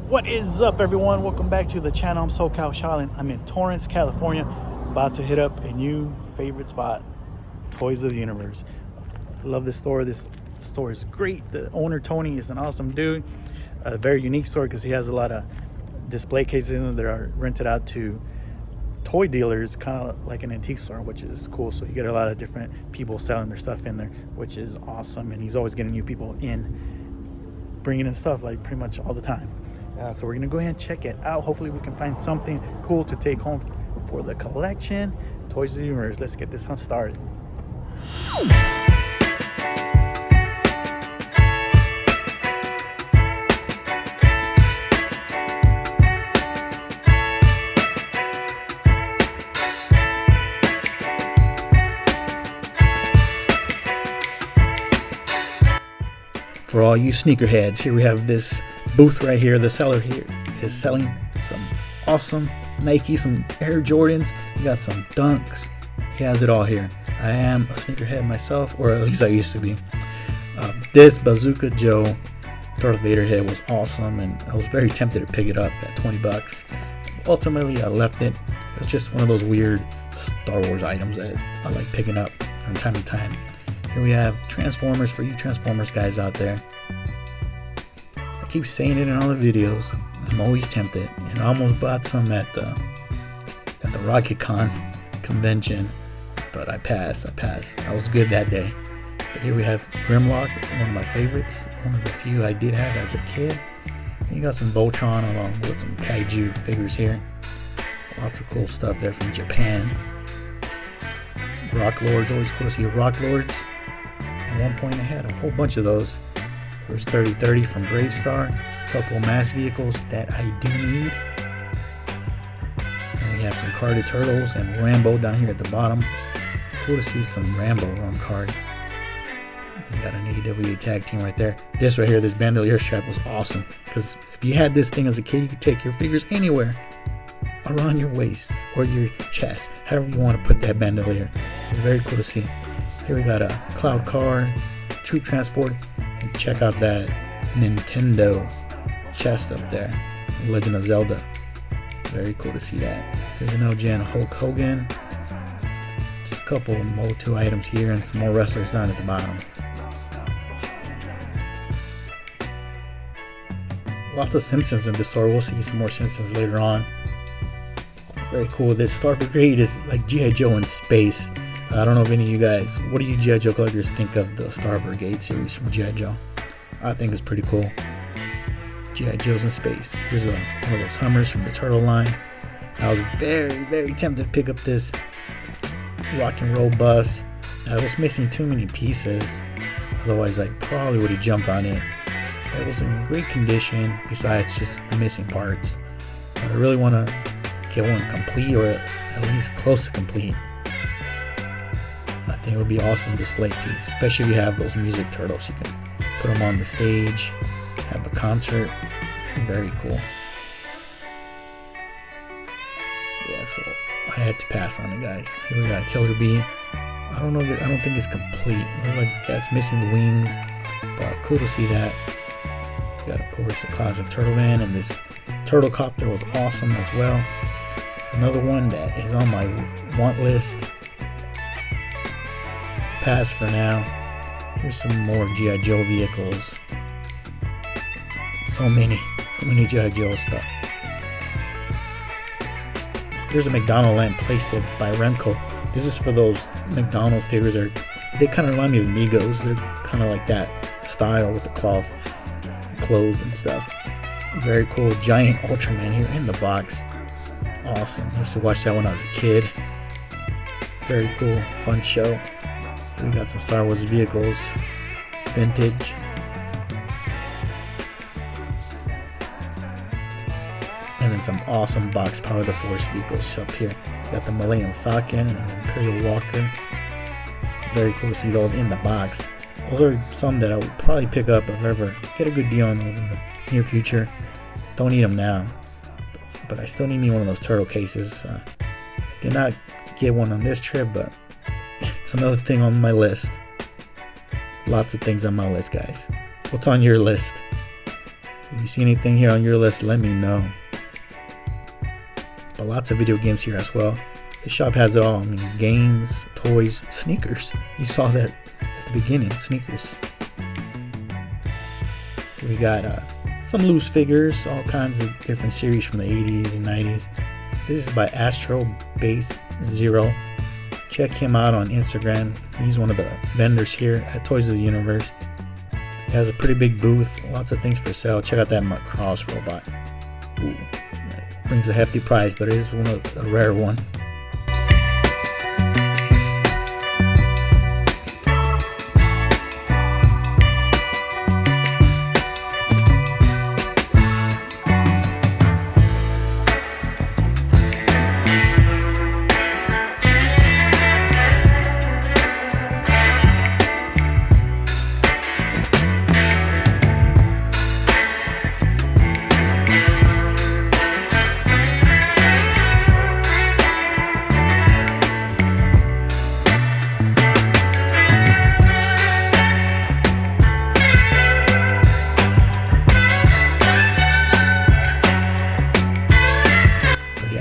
What is up, everyone? Welcome back to the channel. I'm SoCal Shaolin. I'm in Torrance, California, about to hit up a new favorite spot, Toys of the Universe. I love this store. This store is great. The owner, Tony, is an awesome dude. A very unique store because he has a lot of display cases in there that are rented out to toy dealers, kind of like an antique store, which is cool. So you get a lot of different people selling their stuff in there, which is awesome. And he's always getting new people in, bringing in stuff like pretty much all the time. So we're gonna go ahead and check it out. Hopefully we can find something cool to take home for the collection. Toys of the Universe. Let's get this hunt started. For all you sneakerheads, here we have this booth right here. The seller here is selling some awesome Nike, some Air Jordans. We got some Dunks. He has it all here. I am a sneakerhead myself, or at least I used to be. This Bazooka Joe Darth Vader head was awesome, and I was very tempted to pick it up at 20 bucks. Ultimately, I left it. It's just one of those weird Star Wars items that I like picking up from time to time. Here we have Transformers for you Transformers guys out there. I keep saying it in all the videos. I'm always tempted, and I almost bought some at the RocketCon convention, but I passed. I was good that day. But here we have Grimlock, one of my favorites, one of the few I did have as a kid. And you got some Voltron along with some Kaiju figures here. Lots of cool stuff there from Japan. Rock Lords, always cool to see Rock Lords. At one point I had a whole bunch of those. There's 3030 from Bravestar, a couple of mass vehicles that I do need. And we have some carded turtles and Rambo down here at the bottom. Cool to see some Rambo on card. We got an AEW tag team right there. This right here, this bandolier strap was awesome, because if you had this thing as a kid, you could take your figures anywhere around your waist or your chest, however you want to put that bandolier. It's very cool to see. Here we got a Cloud Car, Troop Transport, and check out that Nintendo chest up there, Legend of Zelda. Very cool to see that. Here's an LGN Hulk Hogan. Just a couple of Moto items here and some more wrestlers down at the bottom. Lots of Simpsons in this store. We'll see some more Simpsons later on. Very cool. This Star Brigade is like G.I. Joe in space. I don't know if any of you guys, what do you G.I. Joe collectors think of the Star Brigade series from G.I. Joe? I think it's pretty cool. G.I. Joe's in space. Here's one of those Hummers from the Turtle line. I was very tempted to pick up this rock and roll bus. I was missing too many pieces. Otherwise, I probably would have jumped on it. It was in great condition, besides just the missing parts. But I really want to get one complete, or at least close to complete. I think it would be an awesome display piece, especially if you have those music turtles. You can put them on the stage, have a concert. Very cool. Yeah, so I had to pass on it, guys. Here we got Killer Bee. I don't think it's complete. It looks like it's missing the wings, but cool to see that. We got, of course, the classic Turtle Man, and this Turtle Copter was awesome as well. It's another one that is on my want list. Pass for now. Here's some more G.I. Joe vehicles. So many G.I. Joe stuff. Here's a McDonald's lamp playset by Remco. This is for those McDonald's figures. They kind of remind me of Migos. They're kind of like that style with the cloth clothes and stuff. Very cool. Giant Ultraman here in the box. Awesome. I used to watch that when I was a kid. Very cool. Fun show. We got some Star Wars vehicles, vintage. And then some awesome box Power of the Force vehicles up here. Got the Millennium Falcon and the Imperial Walker. Very cool to see those in the box. Those are some that I would probably pick up if I ever get a good deal on those in the near future. Don't need them now, but I still need me one of those turtle cases. Did not get one on this trip, but it's another thing on my list. Lots of things on my list, guys. What's on your list? If you see anything here on your list, let me know. But lots of video games here as well. The shop has it all. I mean, games, toys, sneakers. You saw that at the beginning, sneakers. We got some loose figures, all kinds of different series from the 80s and 90s. This is by Astro Base Zero. Check him out on Instagram. He's one of the vendors here at Toys of the Universe. He has a pretty big booth, lots of things for sale. Check out that Macross robot. Ooh, that brings a hefty price, but it is a rare one.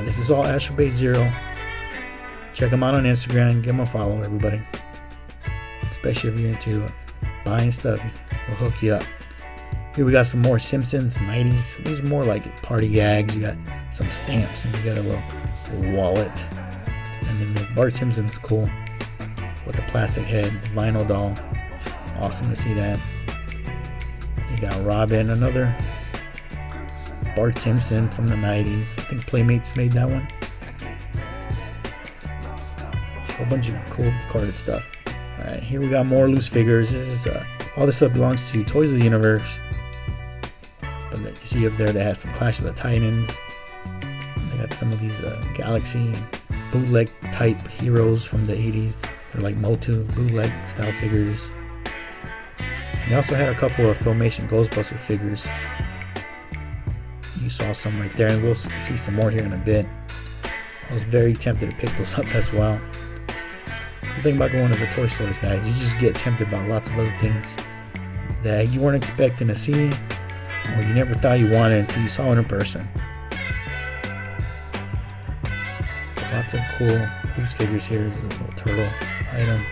This is all Astro Base Zero. Check them out on Instagram. Give them a follow, everybody. Especially if you're into buying stuff, we'll hook you up. Here we got some more Simpsons 90s. These are more like party gags. You got some stamps and you got a little wallet. And then this Bart Simpson's cool with the plastic head, vinyl doll. Awesome to see that. You got Robin, another Bart Simpson from the 90s. I think Playmates made that one. A whole bunch of cool carded stuff. Alright, here we got more loose figures. This is all this stuff belongs to Toys of the Universe. But you see up there they have some Clash of the Titans. They got some of these Galaxy bootleg type heroes from the 80s. They're like Motu bootleg style figures. They also had a couple of Filmation Ghostbuster figures. You saw some right there, and we'll see some more here in a bit. I was very tempted to pick those up as well. That's the thing about going to the toy stores, guys. You just get tempted by lots of other things that you weren't expecting to see, or you never thought you wanted until you saw it in person. Lots of cool loose figures here. There's a little turtle item.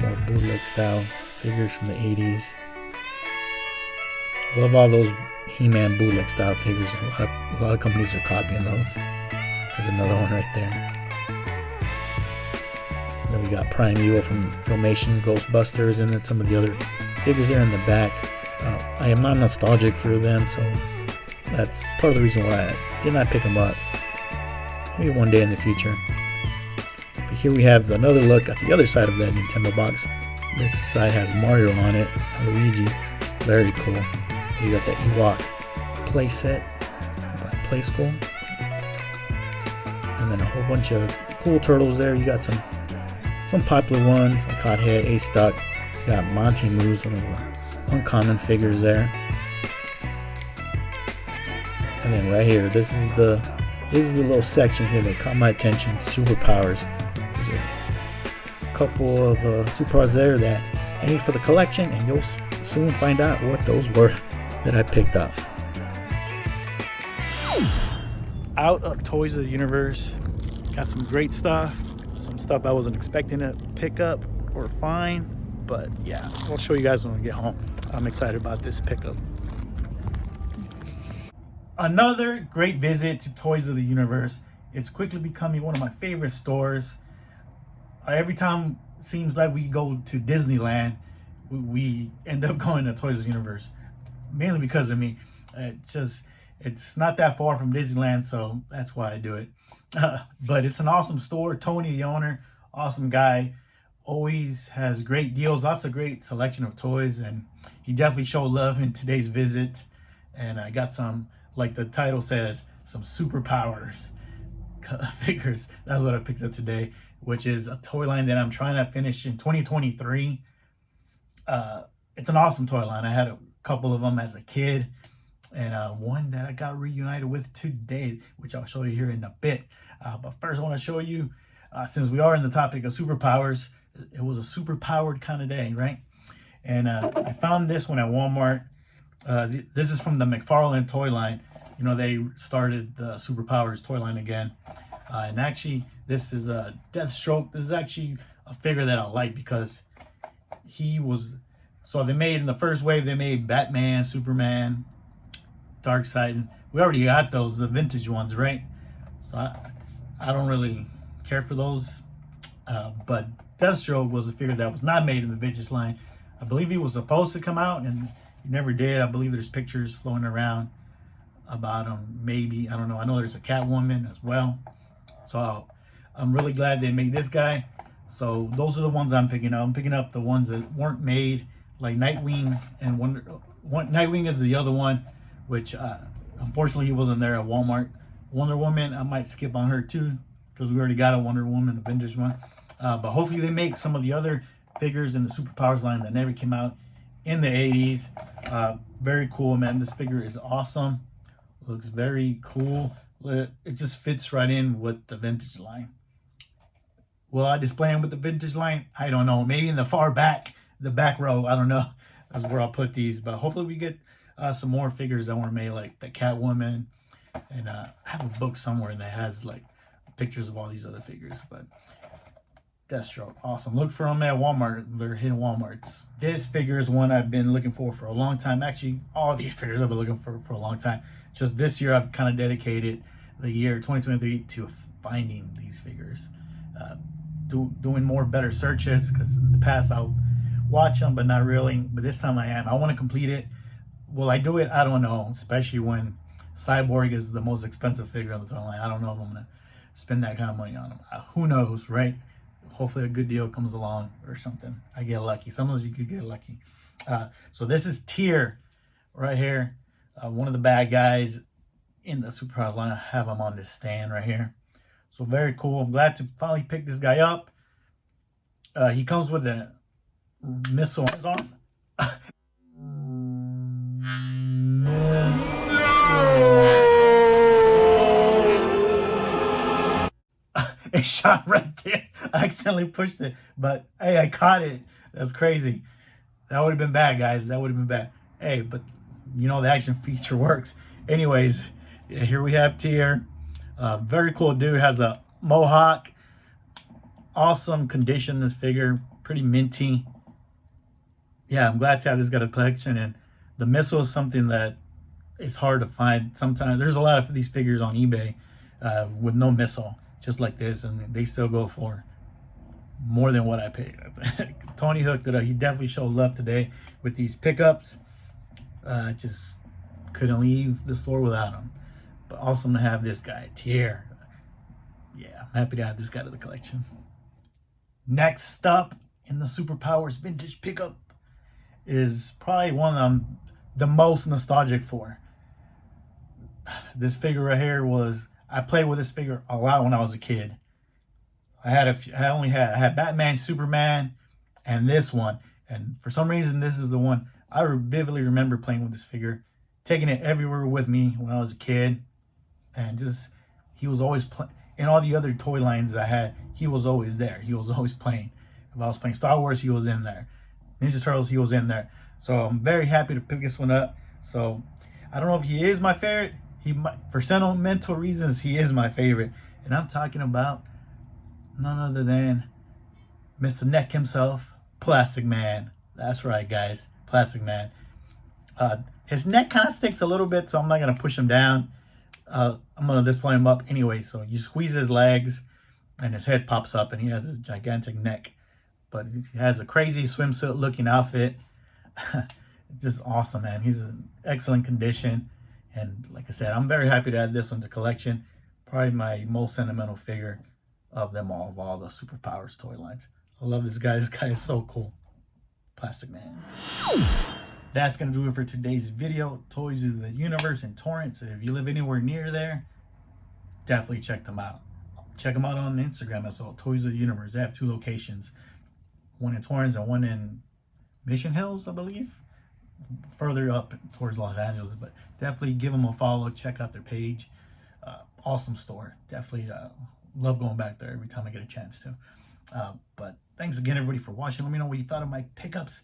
More bootleg style figures from the 80s. Love all those He-Man bootleg style figures. A lot of companies are copying those. There's another one right there. Then we got Primeval from Filmation, Ghostbusters, and then some of the other figures there in the back. I am not nostalgic for them, so that's part of the reason why I did not pick them up. Maybe one day in the future. But here we have another look at the other side of that Nintendo box. This side has Mario on it, Luigi. Very cool. You got the Ewok playset by Play School. And then a whole bunch of cool turtles there. You got some popular ones like Hothead, A-Stuck. You got Monty Moose, one of the uncommon figures there. And then right here, this is the little section here that caught my attention. Superpowers. There's a couple of superpowers there that I need for the collection, and you'll soon find out what those were that I picked up. Out of Toys of the Universe, got some great stuff, some stuff I wasn't expecting to pick up or find, but yeah, I'll show you guys when we get home. I'm excited about this pickup. Another great visit to Toys of the Universe. It's quickly becoming one of my favorite stores. Every time it seems like we go to Disneyland, we end up going to Toys of the Universe. Mainly because of me. It's not that far from Disneyland, so that's why I do it. But it's an awesome store. Tony, the owner, awesome guy, always has great deals, lots of great selection of toys, and he definitely showed love in today's visit. And I got some, like the title says, some superpowers figures. That's what I picked up today, which is a toy line that I'm trying to finish in 2023. It's an awesome toy line. I had a couple of them as a kid, and one that I got reunited with today, which I'll show you here in a bit. But first I want to show you, since we are in the topic of superpowers, it was a super powered kind of day, right? And I found this one at Walmart. This is from the McFarlane toy line. You know, they started the Superpowers toy line again. And actually, this is a Deathstroke. This is actually a figure that I like because he was... So they made, in the first wave, they made Batman, Superman, Darkseid. We already got those, the vintage ones, right? So I don't really care for those. But Deathstroke was a figure that was not made in the vintage line. I believe he was supposed to come out, and he never did. I believe there's pictures floating around about him. Maybe, I don't know. I know there's a Catwoman as well. So I'm really glad they made this guy. So those are the ones I'm picking up. I'm picking up the ones that weren't made, like Nightwing and Nightwing is the other one, which unfortunately he wasn't there at Walmart. Wonder Woman, I might skip on her too because we already got a Wonder Woman, a vintage one. But hopefully they make some of the other figures in the Superpowers line that never came out in the 80s. Very cool, man. This figure is awesome. Looks very cool. It just fits right in with the vintage line. Will I display him with the vintage line? I don't know. Maybe in the far back, the back row. I don't know. That's where I'll put these. But hopefully we get some more figures that were made, like the Catwoman. And I have a book somewhere that has like pictures of all these other figures. But Deathstroke, awesome. Look for them at Walmart. They're hidden Walmarts. This figure is one I've been looking for a long time. Actually, all these figures I've been looking for a long time. Just this year, I've kind of dedicated the year 2023 to finding these figures. Doing more better searches, because in the past I'll watch them, but not really. But this time I am. I want to complete it. Will I do it? I don't know. Especially when Cyborg is the most expensive figure on the toy line. I don't know if I'm going to spend that kind of money on him. Who knows, right? Hopefully a good deal comes along or something. I get lucky. Sometimes you could get lucky. So this is Tyr right here. One of the bad guys in the Superpowers line. I have him on this stand right here. So very cool. I'm glad to finally pick this guy up. He comes with a missile on his arm. It shot right there. I accidentally pushed it, but hey, I caught it. That's crazy. That would have been bad, guys. That would have been bad. Hey, but you know the action feature works. Anyways, here we have Tyr. Very cool dude. Has a mohawk. Awesome condition. This figure, pretty minty. Yeah, I'm glad to have this guy in a collection. And the missile is something that is hard to find. Sometimes there's a lot of these figures on eBay with no missile, just like this, and they still go for more than what I paid. Tony hooked it up. He definitely showed love today with these pickups. Just couldn't leave the store without him. But awesome to have this guy, Tyr. Yeah, I'm happy to have this guy to the collection. Next up in the Superpowers vintage pickup is probably one I'm the most nostalgic for. This figure right here I played with this figure a lot when I was a kid. I had Batman, Superman, and this one. And for some reason, this is the one I vividly remember playing with this figure, taking it everywhere with me when I was a kid. And just, he was always playing. In all the other toy lines that I had, he was always there. He was always playing. If I was playing Star Wars, he was in there. Ninja Turtles, he was in there. So I'm very happy to pick this one up. So I don't know if he is my favorite. For sentimental reasons, he is my favorite. And I'm talking about none other than Mr. Neck himself, Plastic Man. That's right, guys. Plastic Man. His neck kind of sticks a little bit, so I'm not going to push him down. I'm going to display him up anyway. So you squeeze his legs, and his head pops up, and he has this gigantic neck. But he has a crazy swimsuit-looking outfit. Just awesome, man. He's in excellent condition. And like I said, I'm very happy to add this one to collection. Probably my most sentimental figure of them all, of all the Superpowers toy lines. I love this guy. This guy is so cool. Plastic Man. That's going to do it for today's video. Toys of the Universe in Torrance. If you live anywhere near there, definitely check them out. Check them out on Instagram as well. Toys of the Universe. They have 2 locations. One in Torrance and one in Mission Hills, I believe. Further up towards Los Angeles. But definitely give them a follow. Check out their page. Awesome store. Definitely love going back there every time I get a chance to. But thanks again, everybody, for watching. Let me know what you thought of my pickups.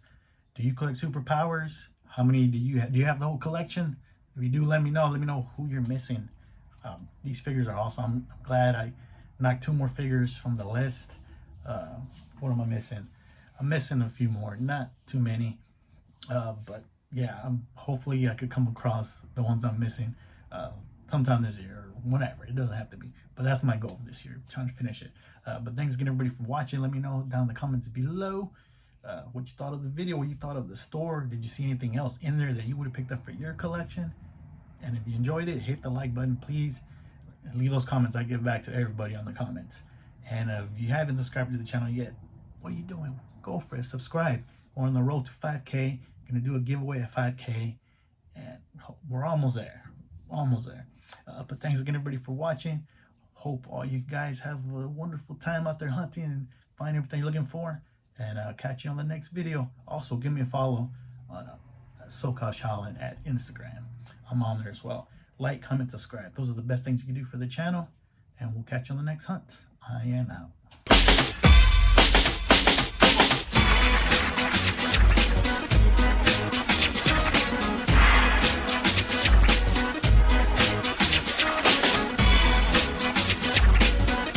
Do you collect Superpowers? How many do you have? Do you have the whole collection? If you do, let me know. Let me know who you're missing. These figures are awesome. I'm glad I knocked 2 more figures from the list. What am I missing? I'm missing a few more, not too many. But yeah, hopefully I could come across the ones I'm missing sometime this year or whenever. It doesn't have to be, but that's my goal this year, trying to finish it. But thanks again, everybody, for watching. Let me know down in the comments below what you thought of the video, what you thought of the store. Did you see anything else in there that you would have picked up for your collection? And if you enjoyed it, hit the like button, please. And leave those comments. I give back to everybody on the comments. And if you haven't subscribed to the channel yet, what are you doing? Go for it. Subscribe. We're on the road to 5K. Gonna do a giveaway at 5K, and we're almost there. Almost there. But thanks again, everybody, for watching. Hope all you guys have a wonderful time out there hunting and find everything you're looking for. And I'll catch you on the next video. Also, give me a follow on SoCal Shaolin at Instagram. I'm on there as well. Like, comment, subscribe. Those are the best things you can do for the channel. And we'll catch you on the next hunt. I am out.